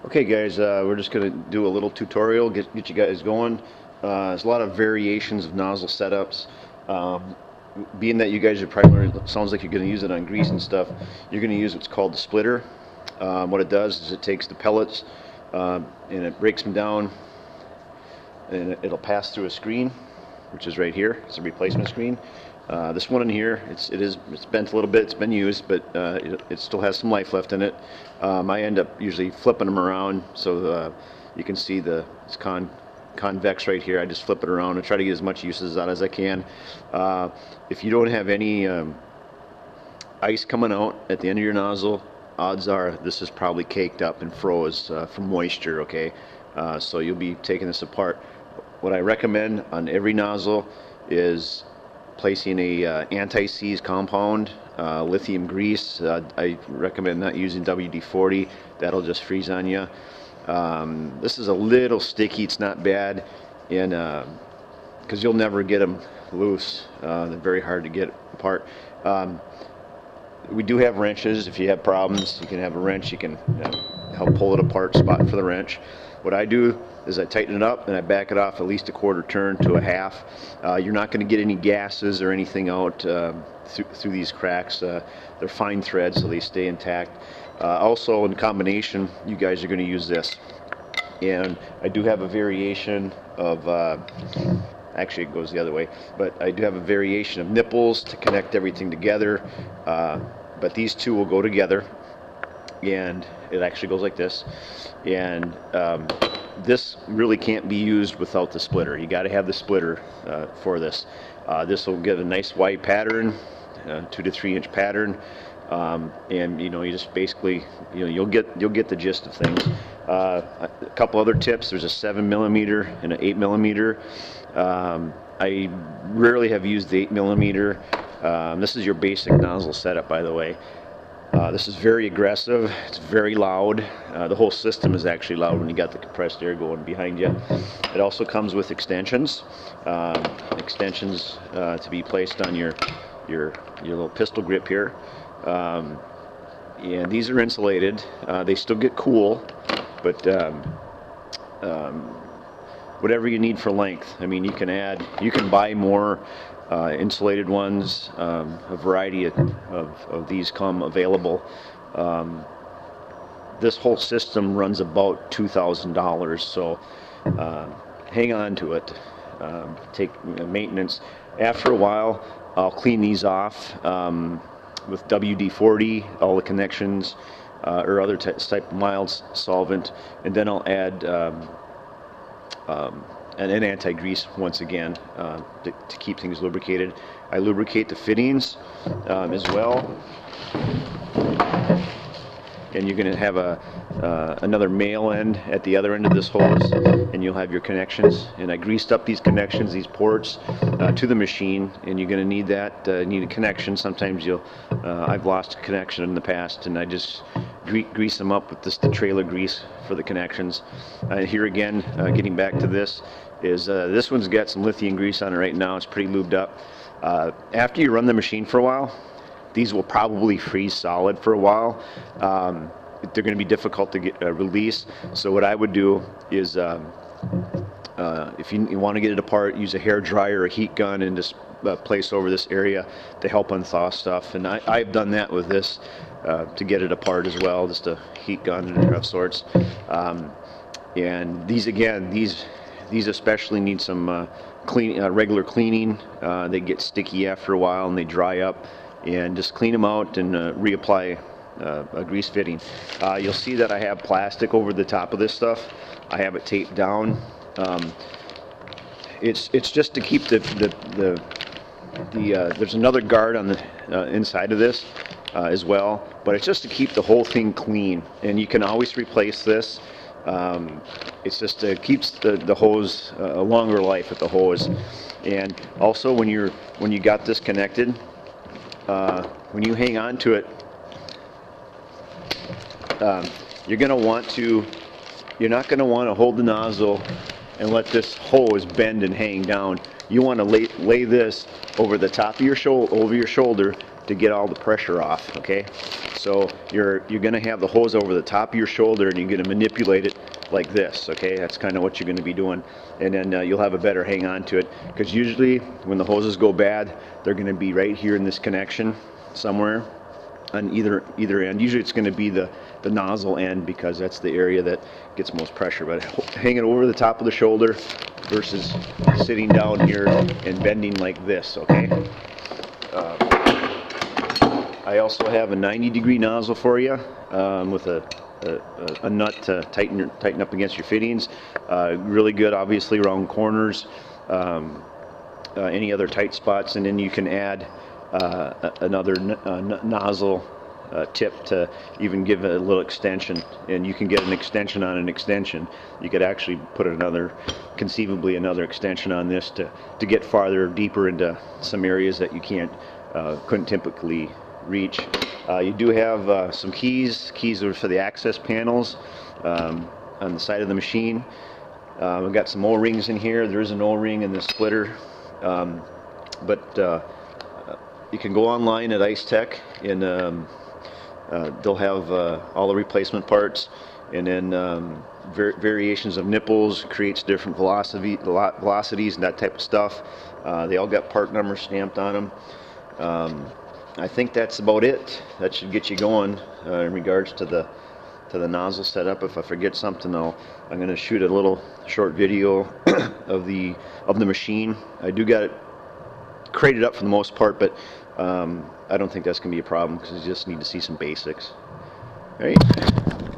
Okay guys, we're just going to do a little tutorial, get you guys going. There's a lot of variations of nozzle setups. Being that you guys are probably, sounds like you're going to use it on grease and stuff, you're going to use what's called the splitter. What it does is it takes the pellets and it breaks them down, and it'll pass through a screen, which is right here. It's a replacement screen. This one in here, it's bent a little bit. It's been used, but it still has some life left in it. I end up usually flipping them around so you can see it's convex right here. I just flip it around and try to get as much uses out as I can. If you don't have any ice coming out at the end of your nozzle, odds are this is probably caked up and froze from moisture. Okay, so you'll be taking this apart. What I recommend on every nozzle is placing a anti-seize compound, lithium grease. I recommend not using WD-40. That'll just freeze on you. This is a little sticky. It's not bad, and because you'll never get them loose. They're very hard to get apart. We do have wrenches. If you have problems, you can have a wrench. You can help pull it apart, spot for the wrench. What I do is I tighten it up and I back it off at least a quarter turn to a half. You're not going to get any gases or anything out through these cracks. They're fine threads, so they stay intact. Also, in combination, you guys are going to use this. And I do have a variation of, actually it goes the other way, but I do have a variation of nipples to connect everything together. But these two will go together, and it actually goes like this. And this really can't be used without the splitter. You got to have the splitter for this. This will give a nice wide pattern, 2 to 3 inch pattern, and you just basically you'll get the gist of things. A couple other tips: there's a 7mm and an 8mm. I rarely have used the 8mm. This is your basic nozzle setup, by the way. This is very aggressive. It's very loud. The whole system is actually loud when you got the compressed air going behind you. It also comes with extensions. To be placed on your little pistol grip here. And these are insulated. They still get cool, but whatever you need for length. I mean, you can buy more insulated ones. A variety of these come available. This whole system runs about $2,000, so hang on to it. Take maintenance. After a while, I'll clean these off with WD-40, all the connections, or other type of mild solvent, and then I'll add an anti-grease once again to keep things lubricated. I lubricate the fittings as well, and you're going to have another male end at the other end of this hose, and you'll have your connections. And I greased up these connections, these ports, to the machine, and you're going to need that. Need a connection. Sometimes I've lost a connection in the past, and I just grease them up with the trailer grease for the connections. Here again, getting back to this, is this one's got some lithium grease on it right now. It's pretty lubed up. After you run the machine for a while, these will probably freeze solid for a while. They're going to be difficult to get release. So what I would do is, if you want to get it apart, use a hair dryer or a heat gun and just place over this area to help unthaw stuff. And I've done that with this to get it apart as well, just a heat gun of sorts. And these again, these especially need some regular cleaning. They get sticky after a while and they dry up. And just clean them out and reapply a grease fitting. You'll see that I have plastic over the top of this stuff. I have it taped down. It's just to keep the there's another guard on the inside of this as well, but it's just to keep the whole thing clean. And you can always replace this. It's just keeps the hose a longer life with the hose. And also when you got this connected, when you hang on to it, you're not going to want to hold the nozzle and let this hose bend and hang down. You want to lay this over the top of your shoulder to get all the pressure off. Okay, So you're going to have the hose over the top of your shoulder, and you're going to manipulate it like this. Okay, that's kind of what you're going to be doing, and then you'll have a better hang on to it, because usually when the hoses go bad, they're going to be right here in this connection somewhere on either end. Usually it's going to be the nozzle end, because that's the area that gets most pressure. But hanging over the top of the shoulder versus sitting down here and bending like this. Okay. I also have a 90-degree nozzle for you, with a nut to tighten up against your fittings. Really good, obviously, around corners, any other tight spots, and then you can add another nozzle tip to even give it a little extension, and you can get an extension on an extension. You could actually put conceivably another extension on this to get farther, deeper into some areas that you couldn't typically reach. You do have some keys. Keys are for the access panels on the side of the machine. We've got some O-rings in here. There is an O-ring in the splitter, but you can go online at Ice Tech, and they'll have all the replacement parts, and then variations of nipples, creates different velocities and that type of stuff. They all got part numbers stamped on them. I think that's about it. That should get you going in regards to the nozzle setup. If I forget something, I'm going to shoot a little short video of the machine. I do got it crated up for the most part, but I don't think that's going to be a problem, because you just need to see some basics. All right.